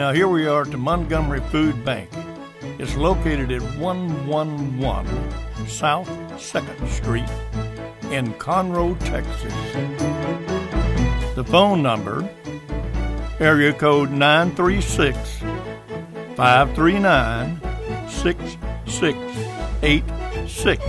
Now here we are at the Montgomery Food Bank. It's located at 111 South 2nd Street in Conroe, Texas. The phone number, area code 936-539-6686.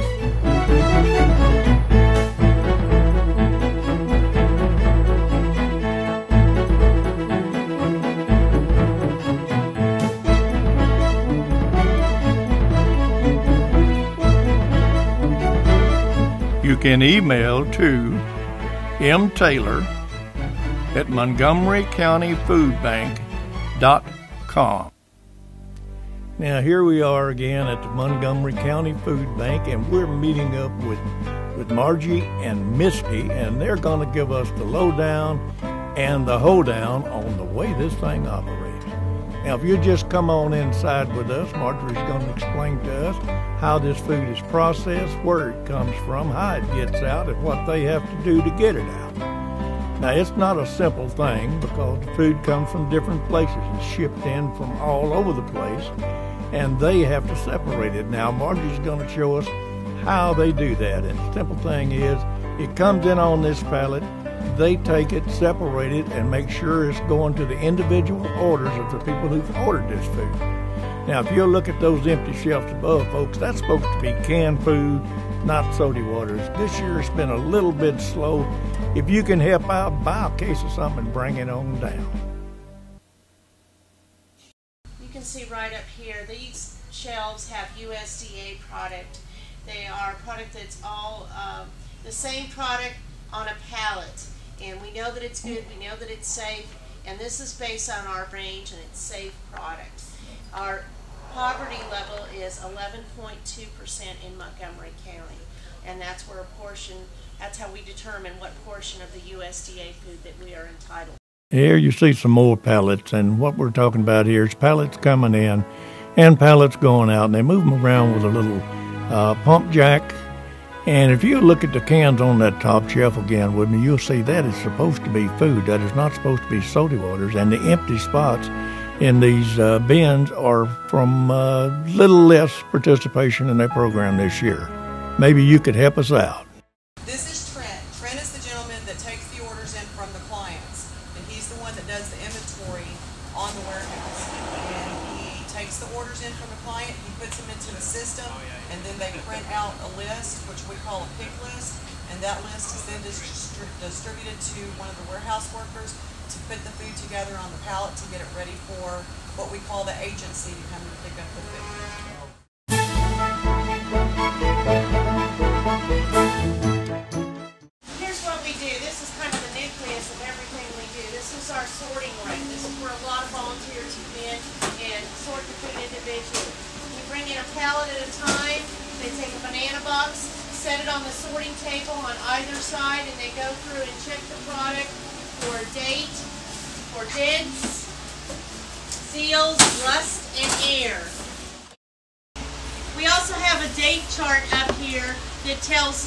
You can email to mtaylor@montgomerycountyfoodbank.com. Now here we are again at the Montgomery County Food Bank, and we're meeting up with Margie and Misty, and they're going to give us the lowdown and the hoedown on the way this thing operates. Now if you just come on inside with us, Marjorie's going to explain to us how this food is processed, where it comes from, how it gets out, and what they have to do to get it out. Now, it's not a simple thing because the food comes from different places. It's shipped in from all over the place, and they have to separate it. Now, Margie's going to show us how they do that. And the simple thing is, it comes in on this pallet. They take it, separate it, and make sure it's going to the individual orders of the people who've ordered this food. Now, if you'll look at those empty shelves above, folks, that's supposed to be canned food, not soda waters. This year it's been a little bit slow. If you can help out, buy a case of something and bring it on down. You can see right up here, these shelves have USDA product. They are a product that's all the same product on a pallet. And we know that it's good, we know that it's safe, and this is based on our range and it's safe product. Our poverty level is 11.2% in Montgomery County, and that's where that's how we determine what portion of the USDA food that we are entitled. Here you see some more pallets, and what we're talking about here is pallets coming in and pallets going out, and they move them around with a little pump jack. And if you look at the cans on that top shelf again with me, you'll see that is supposed to be food. That is not supposed to be soda waters, and the empty spots in these bins are from little less participation in their program this year. Maybe you could help us out. This is Trent. Trent is the gentleman that takes the orders in from the clients, and he's the one that does the inventory on the warehouse. And he takes the orders in from the client, he puts them into the system, and then they print out a list, which we call a pick list, and that list is then distributed to one of the warehouse workers to put the food together on the pallet to get it ready for what we call the agency to come and pick up the food. Here's what we do. This is kind of the nucleus of everything we do. This is our sorting rate. This is where a lot of volunteers come in and sort the food individually. We bring in a pallet at a time. They take a banana box, set it on the sorting table on either side, and they go through and check the product for date, for dents, seals, rust, and air. We also have a date chart up here that tells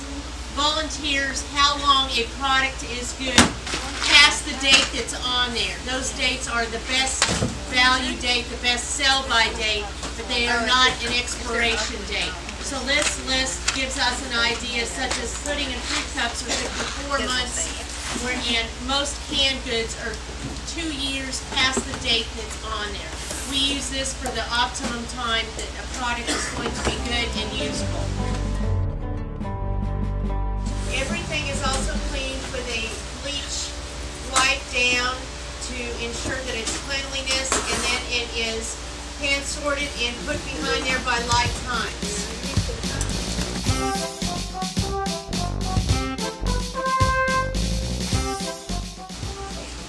volunteers how long a product is good past the date that's on there. Those dates are the best value date, the best sell-by date, but they are not an expiration date. So this list gives us an idea, such as pudding and fruit cups are 54 months, and most canned goods are 2 years past the date that's on there. We use this for the optimum time that a product is going to be good and useful. Everything is also cleaned with a bleach wipe down to ensure that it's cleanliness, and then it is hand sorted and put behind there by light times.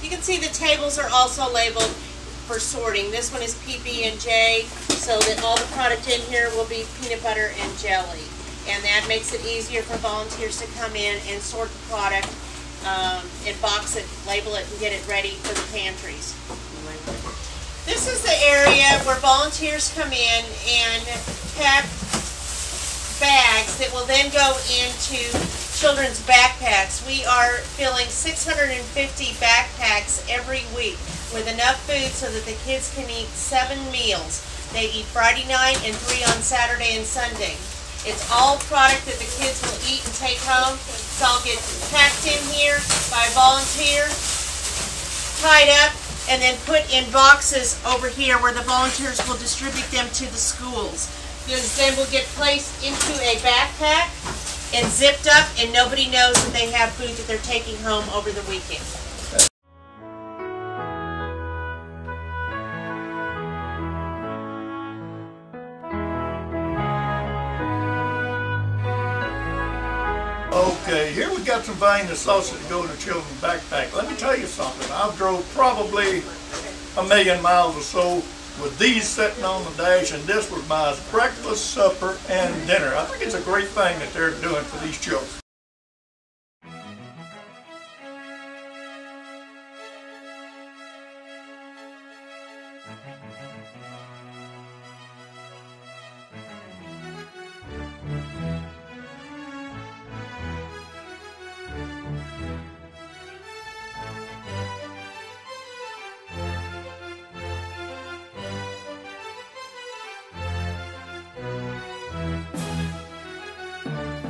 You can see the tables are also labeled for sorting. This one is PB&J, so that all the product in here will be peanut butter and jelly. And that makes it easier for volunteers to come in and sort the product, and box it, label it, and get it ready for the pantries. This is the area where volunteers come in and pack bags that will then go into children's backpacks. We are filling 650 backpacks every week. with enough food so that the kids can eat 7 meals. They eat Friday night and 3 on Saturday and Sunday. It's all product that the kids will eat and take home. It's all get packed in here by a volunteer, tied up, and then put in boxes over here where the volunteers will distribute them to the schools. Those then will get placed into a backpack and zipped up, and nobody knows that they have food that they're taking home over the weekend. Okay, here we got some Vienna sausage to go in the children's backpack. Let me tell you something. I've drove probably 1,000,000 miles or so with these sitting on the dash, and this was my breakfast, supper, and dinner. I think it's a great thing that they're doing for these children.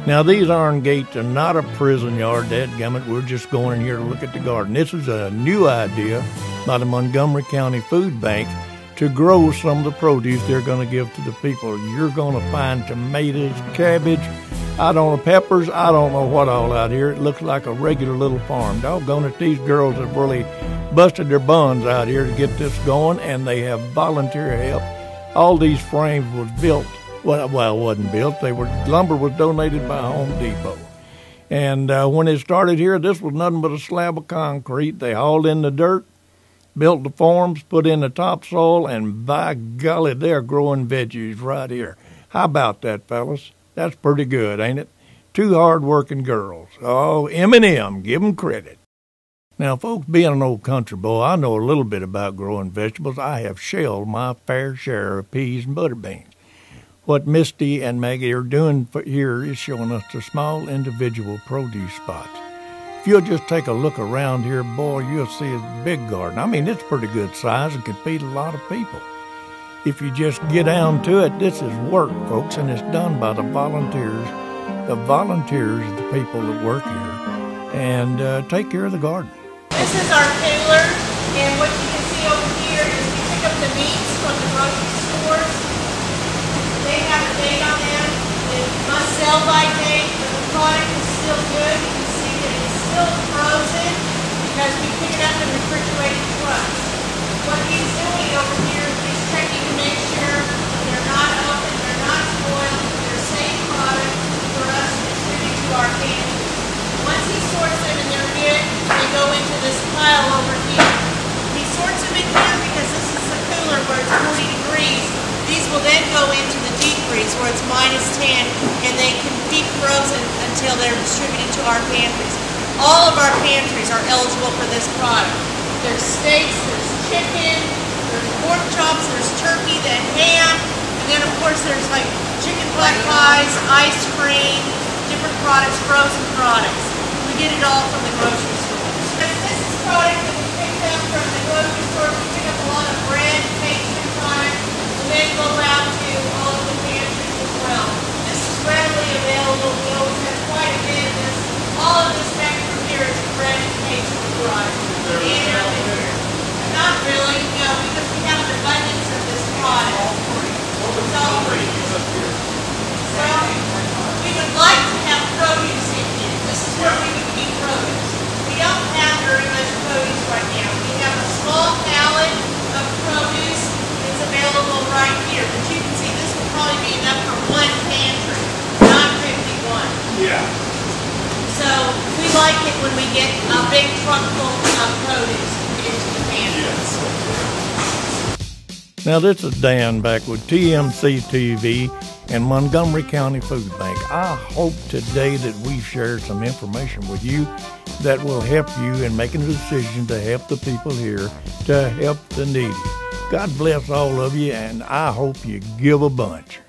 Now, these iron gates are not a prison yard, dadgummit. We're just going in here to look at the garden. This is a new idea by the Montgomery County Food Bank to grow some of the produce they're going to give to the people. You're going to find tomatoes, cabbage, peppers, I don't know what all out here. It looks like a regular little farm. Doggone it, these girls have really busted their buns out here to get this going, and they have volunteer help. All these frames was built. Well, it wasn't built. Lumber was donated by Home Depot. And when it started here, this was nothing but a slab of concrete. They hauled in the dirt, built the forms, put in the topsoil, and by golly, they're growing veggies right here. How about that, fellas? That's pretty good, ain't it? 2 hard-working girls. Oh, M&M, give 'em credit. Now, folks, being an old country boy, I know a little bit about growing vegetables. I have shelled my fair share of peas and butter beans. What Misty and Maggie are doing here is showing us the small individual produce spots. If you'll just take a look around here, boy, you'll see a big garden. I mean, it's pretty good size and can feed a lot of people. If you just get down to it, this is work, folks, and it's done by the volunteers. The volunteers are the people that work here and take care of the garden. This is our cooler, and what you can see over here is we pick up the meats from the grocery stores. They have a date on them. It must sell by date, but the product is still good. You can see that it's still frozen because we pick it up in refrigerated trucks. What he's doing over here is he's checking to make sure they're not open, they're not spoiled, they're safe product for us to distribute to our pantry. Once he sorts them and they're good, they go into this pile over here. He sorts them in here because this is the cooler where it's 40 degrees. These will then go into the deep freeze where it's -10, and they can be frozen until they're distributed to our pantries. All of our pantries are eligible for this product. There's steaks, there's chicken, there's pork chops, there's turkey, then ham, and then of course there's like chicken pot pies, ice cream, different products, frozen products. We get it all from the grocery stores. This is product that we picked up from the grocery store. We pick up a lot of bread, pastry products, and then go out to all of the pantries as well. This is readily available. We always have quite a bit of this. All of this back from here is bread and pastry products. Not really, no, because we have an abundance of this product. Well, we would like to have produce in here. This is where we would keep produce. We don't have very much produce right now. We have a small pallet of produce that's available right here. But you can see this will probably be enough for 1 pantry, not 51. Yeah. So we like it when we get a big truck full of produce into the pantry. Yes. Now, this is Dan back with TMCTV and Montgomery County Food Bank. I hope today that we've shared some information with you that will help you in making a decision to help the people here, to help the needy. God bless all of you, and I hope you give a bunch.